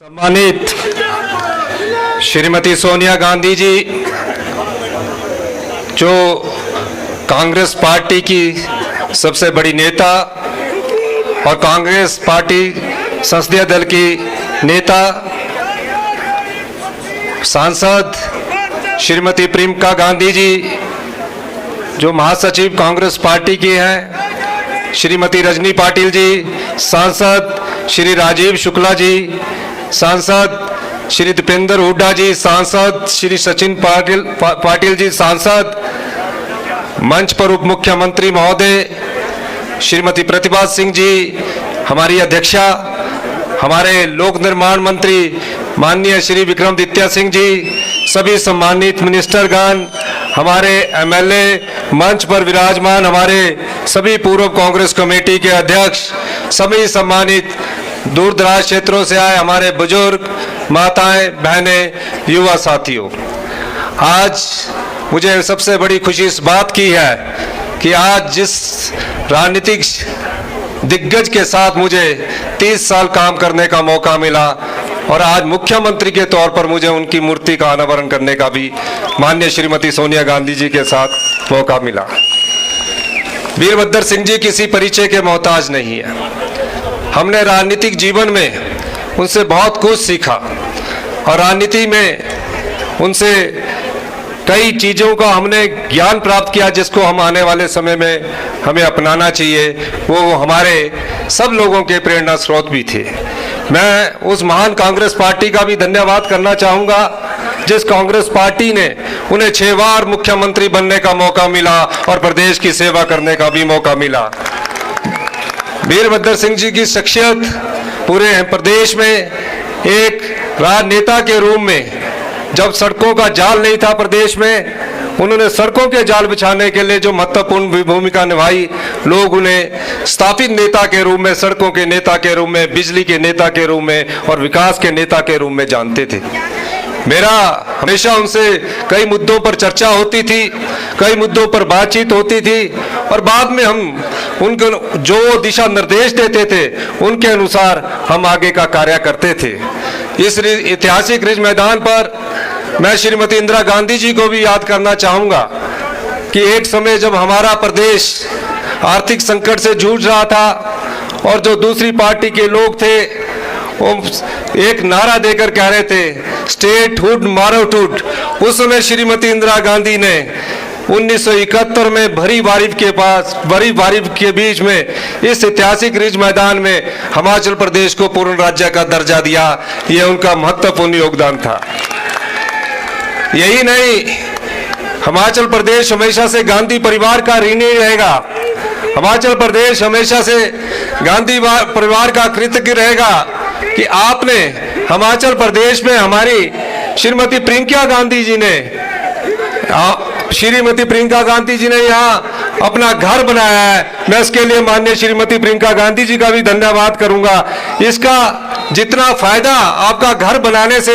सम्मानित श्रीमती सोनिया गांधी जी, जो कांग्रेस पार्टी की सबसे बड़ी नेता और कांग्रेस पार्टी संसदीय दल की नेता, सांसद श्रीमती प्रियंका गांधी जी, जो महासचिव कांग्रेस पार्टी की हैं, श्रीमती रजनी पाटिल जी, सांसद श्री राजीव शुक्ला जी, सांसद श्री दीपेंद्र हुड्डा जी, सांसद श्री सचिन पाटिल जी, सांसद मंच पर उप मुख्यमंत्री महोदय श्रीमती प्रतिभा सिंह जी, हमारी अध्यक्षा, हमारे लोक निर्माण मंत्री माननीय श्री विक्रमादित्य सिंह जी, सभी सम्मानित मिनिस्टरगण, हमारे एमएलए, मंच पर विराजमान हमारे सभी पूर्व कांग्रेस कमेटी के अध्यक्ष, सभी सम्मानित दूर दराज क्षेत्रों से आए हमारे बुजुर्ग, माताएं, बहनें, युवा साथियों, आज मुझे सबसे बड़ी खुशी इस बात की है कि आज जिस राजनीतिक दिग्गज के साथ मुझे 30 साल काम करने का मौका मिला और आज मुख्यमंत्री के तौर पर मुझे उनकी मूर्ति का अनावरण करने का भी माननीय श्रीमती सोनिया गांधी जी के साथ मौका मिला। वीरभद्र सिंह जी किसी परिचय के मोहताज नहीं है। हमने राजनीतिक जीवन में उनसे बहुत कुछ सीखा और राजनीति में उनसे कई चीज़ों का हमने ज्ञान प्राप्त किया जिसको हम आने वाले समय में हमें अपनाना चाहिए। वो हमारे सब लोगों के प्रेरणा स्रोत भी थे। मैं उस महान कांग्रेस पार्टी का भी धन्यवाद करना चाहूँगा जिस कांग्रेस पार्टी ने उन्हें 6 बार मुख्यमंत्री बनने का मौका मिला और प्रदेश की सेवा करने का भी मौका मिला। वीरभद्र सिंह जी की शख्सियत पूरे प्रदेश में एक राजनेता के रूप में, जब सड़कों का जाल नहीं था प्रदेश में, उन्होंने सड़कों के जाल बिछाने के लिए जो महत्वपूर्ण भूमिका निभाई, लोग उन्हें स्थापित नेता के रूप में, सड़कों के नेता के रूप में, बिजली के नेता के रूप में और विकास के नेता के रूप में जानते थे। मेरा हमेशा उनसे कई मुद्दों पर चर्चा होती थी, कई मुद्दों पर बातचीत होती थी और बाद में हम उनको जो दिशा निर्देश देते थे उनके अनुसार हम आगे का कार्य करते थे। इस ऐतिहासिक रिज मैदान पर मैं श्रीमती इंदिरा गांधी जी को भी याद करना चाहूँगा कि एक समय जब हमारा प्रदेश आर्थिक संकट से जूझ रहा था और जो दूसरी पार्टी के लोग थे वो एक नारा देकर कह रहे थे स्टेट हुड मारोटूट। उस समय श्रीमती इंदिरा गांधी ने 1971 में भरी बारिश के बीच में इस ऐतिहासिक रिज मैदान में हिमाचल प्रदेश को पूर्ण राज्य का दर्जा दिया। ये उनका महत्वपूर्ण योगदान था। यही नहीं, हिमाचल प्रदेश हमेशा से गांधी परिवार का ऋणी रहेगा। हिमाचल प्रदेश हमेशा से गांधी परिवार का कृतज्ञ रहेगा कि आपने हिमाचल प्रदेश में हमारी श्रीमती प्रियंका गांधी जी ने यहाँ अपना घर बनाया है। मैं इसके लिए माननीय श्रीमती प्रियंका गांधी जी का भी धन्यवाद करूंगा। इसका जितना फायदा आपका घर बनाने से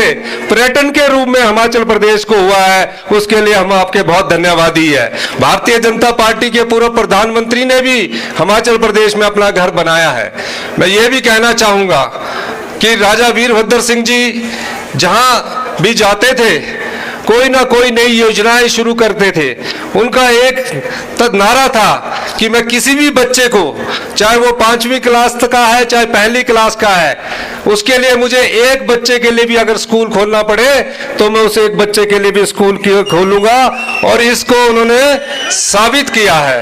पर्यटन के रूप में हिमाचल प्रदेश को हुआ है, उसके लिए हम आपके बहुत धन्यवादी है। भारतीय जनता पार्टी के पूर्व प्रधानमंत्री ने भी हिमाचल प्रदेश में अपना घर बनाया है। मैं ये भी कहना चाहूँगा कि राजा वीरभद्र सिंह जी जहाँ भी जाते थे कोई ना कोई नई योजनाएं शुरू करते थे। उनका एक नारा था कि मैं किसी भी बच्चे को, चाहे वो 5वीं क्लास का है चाहे पहली क्लास का है, उसके लिए मुझे एक बच्चे के लिए भी अगर स्कूल खोलना पड़े तो मैं उसे एक बच्चे के लिए भी स्कूल खोलूंगा और इसको उन्होंने साबित किया है।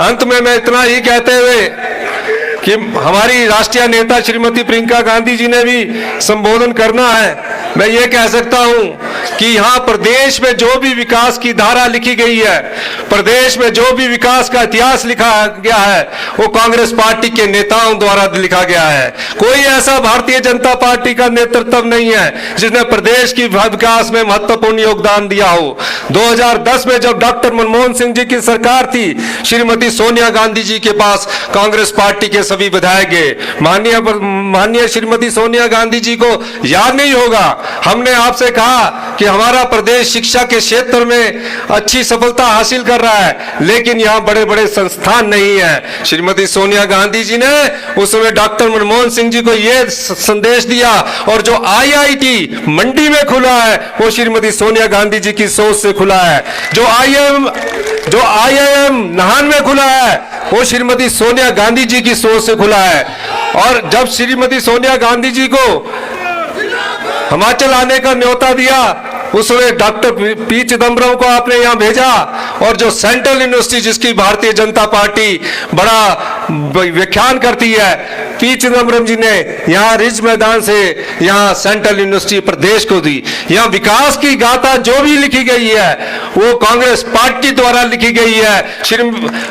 अंत में मैं इतना ही कहते हुए कि हमारी राष्ट्रीय नेता श्रीमती प्रियंका गांधी जी ने भी संबोधन करना है, मैं ये कह सकता हूं कि यहाँ प्रदेश में जो भी विकास की धारा लिखी गई है, प्रदेश में जो भी विकास का इतिहास लिखा गया है, वो कांग्रेस पार्टी के नेताओं द्वारा लिखा गया है। कोई ऐसा भारतीय जनता पार्टी का नेतृत्व नहीं है जिसने प्रदेश की विकास में महत्वपूर्ण योगदान दिया हो। 2010 में जब डॉक्टर मनमोहन सिंह जी की सरकार थी, श्रीमती सोनिया गांधी जी के पास कांग्रेस पार्टी के सभी विधायक गए। माननीय श्रीमती सोनिया गांधी जी को याद नहीं होगा, हमने आपसे कहा कि हमारा प्रदेश शिक्षा के क्षेत्र में अच्छी सफलता हासिल कर रहा है, लेकिन यहाँ बड़े बड़े संस्थान नहीं है। श्रीमती सोनिया गांधी जी ने उस समय डॉक्टर मनमोहन सिंह जी को यह संदेश दिया, और जो IIT मंडी में खुला है वो श्रीमती सोनिया गांधी जी की सोच से खुला है। जो IIM नाहन में खुला है वो श्रीमती सोनिया गांधी जी की सोच से खुला है। और जब श्रीमती सोनिया गांधी जी को हिमाचल आने का न्योता दिया, उस समय डॉक्टर पी चिदम्बरम को आपने यहाँ भेजा, और जो सेंट्रल यूनिवर्सिटी जिसकी भारतीय जनता पार्टी बड़ा व्याख्यान करती है, पी चिदम्बरम जी ने यहाँ रिज मैदान से यहाँ सेंट्रल यूनिवर्सिटी प्रदेश को दी। यहाँ विकास की गाथा जो भी लिखी गई है वो कांग्रेस पार्टी द्वारा लिखी गई है,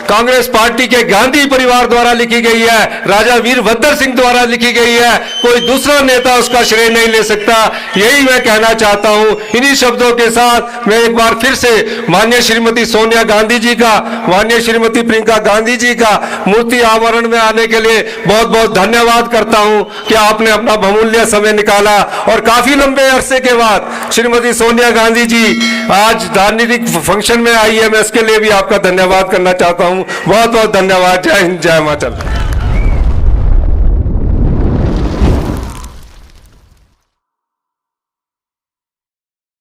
कांग्रेस पार्टी के गांधी परिवार द्वारा लिखी गई है, राजा वीरभद्र सिंह द्वारा लिखी गई है। कोई दूसरा नेता उसका श्रेय नहीं ले सकता। यही मैं कहना चाहता हूँ। इन्हीं शब्दों के साथ मैं एक बार फिर से माननीय श्रीमती सोनिया गांधी जी का, माननीय श्रीमती प्रियंका गांधी जी का मूर्ति आवरण में आने के लिए बहुत बहुत धन्यवाद करता हूं कि आपने अपना बहुमूल्य समय निकाला, और काफी लंबे अरसे के बाद श्रीमती सोनिया गांधी जी आज राजनीतिक फंक्शन में आई है। मैं इसके लिए भी आपका धन्यवाद करना चाहता हूं। बहुत बहुत धन्यवाद। जय हिंद, जय हिमाचल।